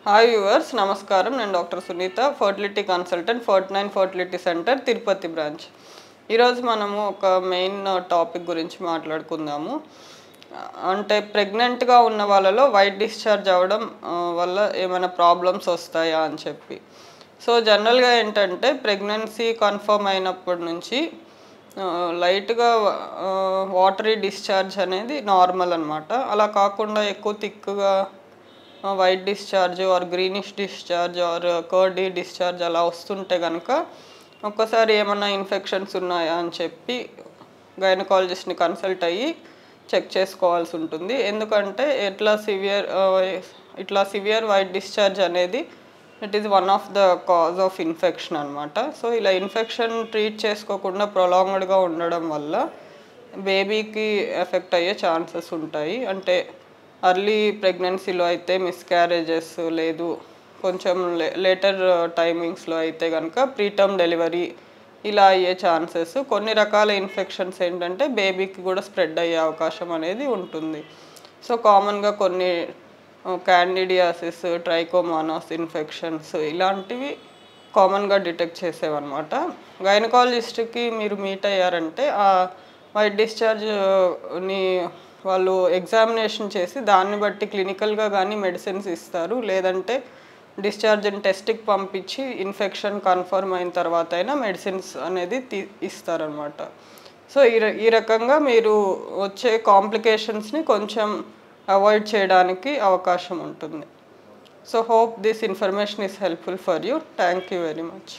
Hi viewers, నమస్కారం. నేను doctor Sunitha, fertility consultant, 49 fertility centre, Tirupati branch. ఈరోజు మనము ఒక మెయిన్ టాపిక్ గురించి మాట్లాడుకుందాము. అంటే ప్రెగ్నెంట్గా ఉన్న వాళ్ళలో వైట్ డిశ్చార్జ్ అవ్వడం వల్ల ఏమైనా ప్రాబ్లమ్స్ వస్తాయా అని చెప్పి. సో జనరల్గా ఏంటంటే ప్రెగ్నెన్సీ కన్ఫర్మ్ అయినప్పటి నుంచి లైట్గా వాటరీ డిశ్చార్జ్ అనేది నార్మల్ అనమాట. అలా కాకుండా ఎక్కువ థిక్గా white discharge are greenish discharge are curdy discharge అలా వస్తుంటే కనుక ఒక్కసారి ఏమన్నా ఇన్ఫెక్షన్స్ ఉన్నాయా అని చెప్పి గైనకాలజిస్ట్ని కన్సల్ట్ అయ్యి చెక్ చేసుకోవాల్సి ఉంటుంది. ఎందుకంటే ఇట్లా సివియర్ వైట్ డిశ్చార్జ్ అనేది it is one of the cause of infection అనమాట. సో ఇలా ఇన్ఫెక్షన్ ట్రీట్ చేసుకోకుండా ప్రొలాంగ్డ్గా ఉండడం వల్ల బేబీకి ఎఫెక్ట్ అయ్యే ఛాన్సెస్ ఉంటాయి. అంటే అర్లీ ప్రెగ్నెన్సీలో అయితే మిస్క్యారేజెస్, లేదు కొంచెం లేటర్ టైమింగ్స్లో అయితే కనుక ప్రీటర్మ్ డెలివరీ ఇలా అయ్యే ఛాన్సెస్. కొన్ని రకాల ఇన్ఫెక్షన్స్ ఏంటంటే బేబీకి కూడా స్ప్రెడ్ అయ్యే అవకాశం అనేది ఉంటుంది. సో కామన్గా కొన్ని క్యాండిడియాసిస్, ట్రైకోమోనాస్ ఇన్ఫెక్షన్స్ ఇలాంటివి కామన్గా డిటెక్ట్ చేసేవన్నమాట. గైనకాలజిస్ట్కి మీరు మీట్ అయ్యారంటే ఆ వైట్ డిశ్చార్జ్ని వాళ్ళు ఎగ్జామినేషన్ చేసి దాన్ని బట్టి క్లినికల్గా కానీ మెడిసిన్స్ ఇస్తారు, లేదంటే డిశ్చార్జ్ని టెస్ట్కి పంపించి ఇన్ఫెక్షన్ కన్ఫర్మ్ అయిన తర్వాత అయినా మెడిసిన్స్ అనేది ఇస్తారనమాట. సో ఈ రకంగా మీరు వచ్చే కాంప్లికేషన్స్ని కొంచెం అవాయిడ్ చేయడానికి అవకాశం ఉంటుంది. So hope this information is helpful for you. Thank you very much.